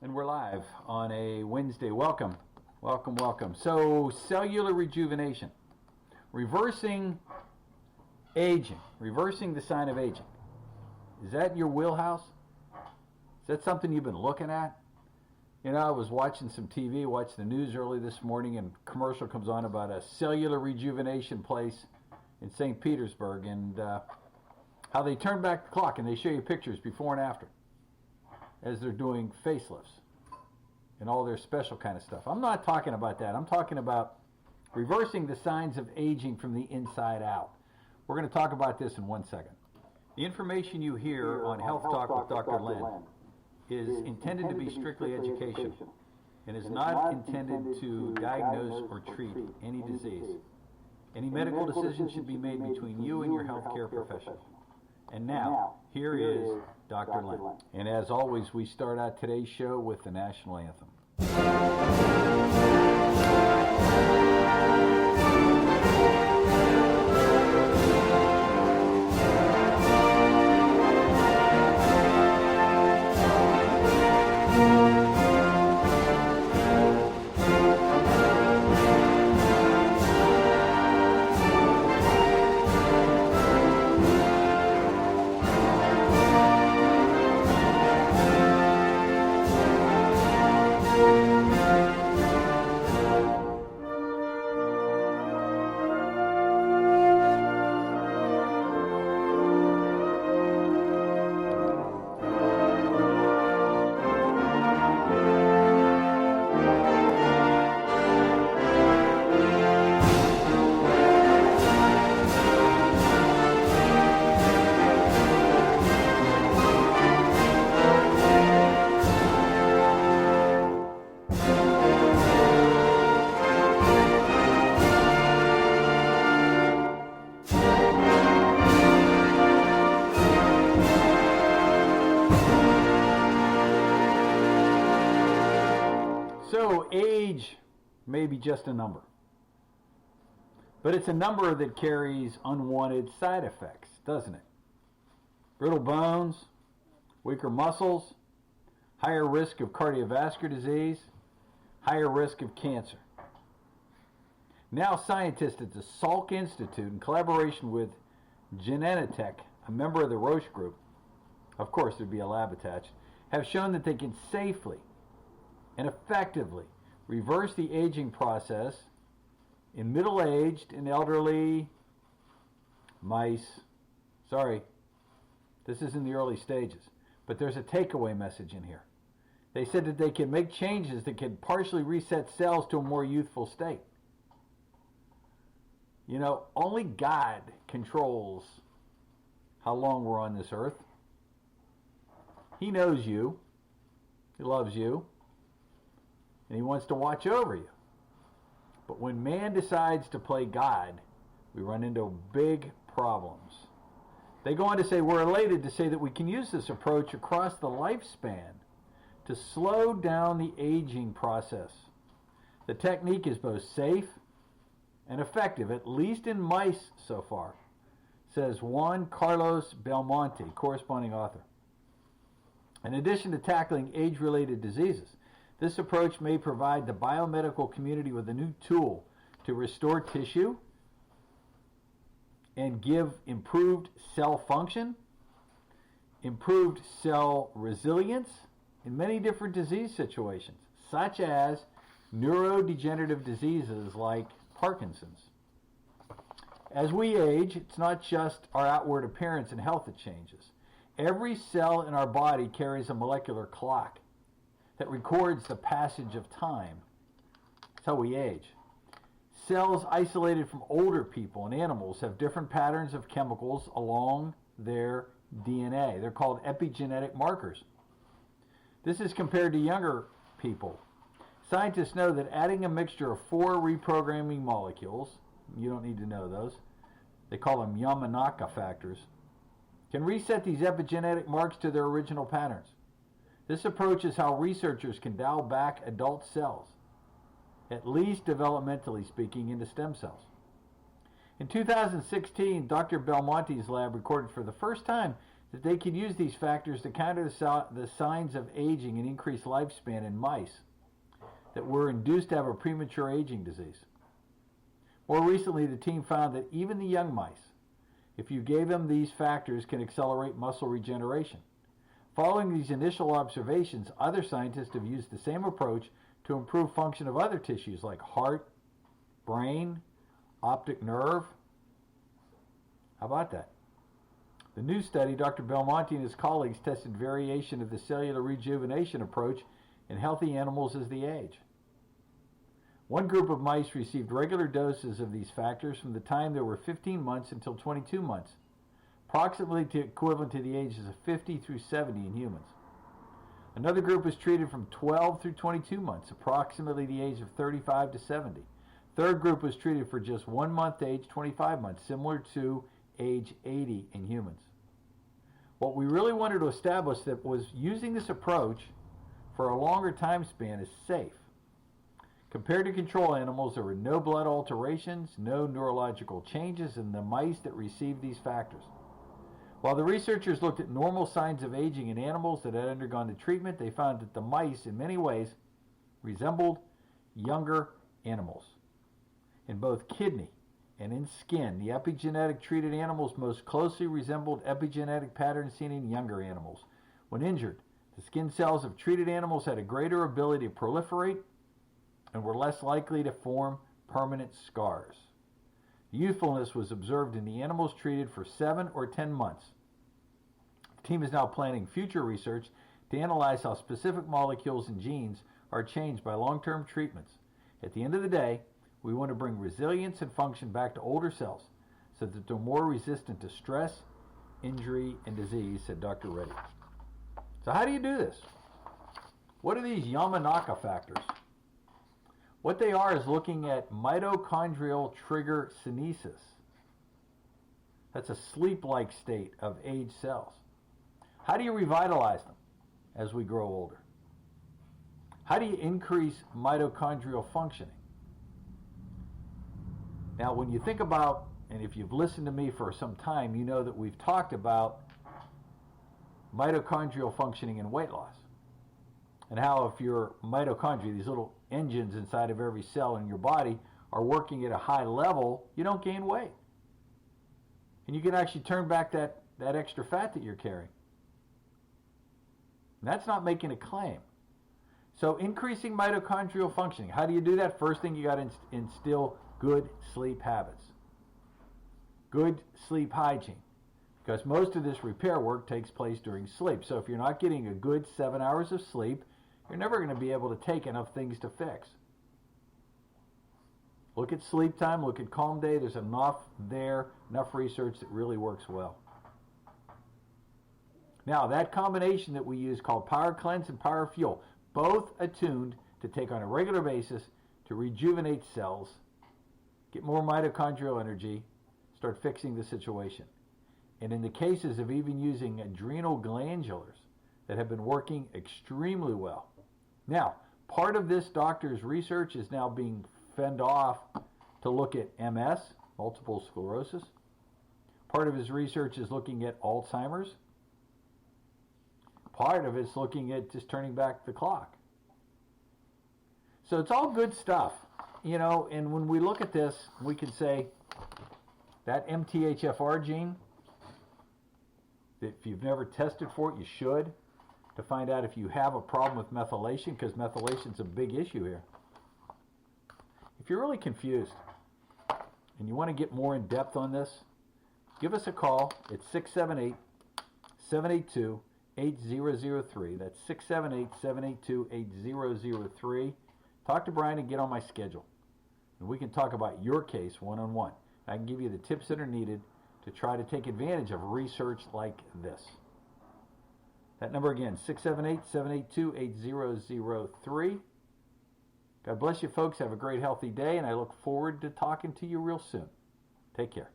And we're live on a Wednesday. Welcome, welcome, welcome. So, cellular rejuvenation, reversing aging, reversing the sign of aging. Is that your wheelhouse? Is that something you've been looking at? You know, I was watching some TV, watched the news early this morning, and a commercial comes on about a cellular rejuvenation place in St. Petersburg, and how they turn back the clock, and they show you pictures before and after as they're doing facelifts and all their special kind of stuff. I'm not talking about that. I'm talking about reversing the signs of aging from the inside out. We're going to talk about this in 1 second. The information you hear on Health Talk with Dr. Len is intended to be strictly educational and is not intended to diagnose or treat any disease. Any medical decision should be made between you and your healthcare professional. And now, here is Dr. Len. And as always, we start out today's show with the national anthem. So age may be just a number, but it's a number that carries unwanted side effects, doesn't it? Brittle bones, weaker muscles, higher risk of cardiovascular disease, higher risk of cancer. Now scientists at the Salk Institute, in collaboration with Genentech, a member of the Roche group, of course there'd be a lab attached, have shown that they can safely and effectively reverse the aging process in middle-aged and elderly mice. Sorry, this is in the early stages, but there's a takeaway message in here. They said that they can make changes that can partially reset cells to a more youthful state. You know, only God controls how long we're on this earth. He knows you. He loves you. And he wants to watch over you. But when man decides to play God, we run into big problems. They go on to say, we're elated to say that we can use this approach across the lifespan to slow down the aging process. The technique is both safe and effective, at least in mice so far, says Juan Carlos Belmonte, corresponding author. In addition to tackling age-related diseases, this approach may provide the biomedical community with a new tool to restore tissue and give improved cell function, improved cell resilience in many different disease situations, such as neurodegenerative diseases like Parkinson's. As we age, it's not just our outward appearance and health that changes. Every cell in our body carries a molecular clock that records the passage of time. That's how we age. Cells isolated from older people and animals have different patterns of chemicals along their DNA. They're called epigenetic markers. This is compared to younger people. Scientists know that adding a mixture of 4 reprogramming molecules, you don't need to know those, they call them Yamanaka factors, can reset these epigenetic marks to their original patterns. This approach is how researchers can dial back adult cells, at least developmentally speaking, into stem cells. In 2016, Dr. Belmonte's lab recorded for the first time that they could use these factors to counter the signs of aging and increase lifespan in mice that were induced to have a premature aging disease. More recently, the team found that even the young mice, if you gave them these factors, can accelerate muscle regeneration. Following these initial observations, other scientists have used the same approach to improve function of other tissues like heart, brain, optic nerve. How about that? The new study, Dr. Belmonte and his colleagues tested variation of the cellular rejuvenation approach in healthy animals as they age. One group of mice received regular doses of these factors from the time they were 15 months until 22 months, approximately equivalent to the ages of 50 through 70 in humans. Another group was treated from 12 through 22 months, approximately the age of 35 to 70. Third group was treated for just 1 month to age 25 months, similar to age 80 in humans. What we really wanted to establish that was using this approach for a longer time span is safe. Compared to control animals, there were no blood alterations, no neurological changes in the mice that received these factors. While the researchers looked at normal signs of aging in animals that had undergone the treatment, they found that the mice, in many ways, resembled younger animals. In both kidney and in skin, the epigenetic treated animals most closely resembled epigenetic patterns seen in younger animals. When injured, the skin cells of treated animals had a greater ability to proliferate and were less likely to form permanent scars. Youthfulness was observed in the animals treated for 7 or 10 months. The team is now planning future research to analyze how specific molecules and genes are changed by long-term treatments. At the end of the day, we want to bring resilience and function back to older cells so that they're more resistant to stress, injury, and disease, said Dr. Reddy. So how do you do this? What are these Yamanaka factors? What they are is looking at mitochondrial trigger senescence. That's a sleep-like state of aged cells. How do you revitalize them as we grow older? How do you increase mitochondrial functioning? Now, when you think about, and if you've listened to me for some time, you know that we've talked about mitochondrial functioning in weight loss. And how if your mitochondria, these little engines inside of every cell in your body, are working at a high level, you don't gain weight. And you can actually turn back that extra fat that you're carrying. And that's not making a claim. So increasing mitochondrial functioning. How do you do that? First thing, you got to instill good sleep habits. Good sleep hygiene. Because most of this repair work takes place during sleep. So if you're not getting a good 7 hours of sleep, you're never going to be able to take enough things to fix. Look at sleep time, look at calm day. There's enough research that really works well. Now, that combination that we use called Power Cleanse and Power Fuel, both attuned to take on a regular basis to rejuvenate cells, get more mitochondrial energy, start fixing the situation. And in the cases of even using adrenal glandulars that have been working extremely well. Now, part of this doctor's research is now being fended off to look at MS, multiple sclerosis. Part of his research is looking at Alzheimer's. Part of it's looking at just turning back the clock. So it's all good stuff, and when we look at this, we can say that MTHFR gene, if you've never tested for it, you should, to find out if you have a problem with methylation, because methylation is a big issue here. If you're really confused and you want to get more in depth on this, give us a call at 678-782-8003. That's 678-782-8003. Talk to Brian and get on my schedule. And we can talk about your case one-on-one. I can give you the tips that are needed to try to take advantage of research like this. That number again, 678-782-8003. God bless you, folks. Have a great, healthy day, and I look forward to talking to you real soon. Take care.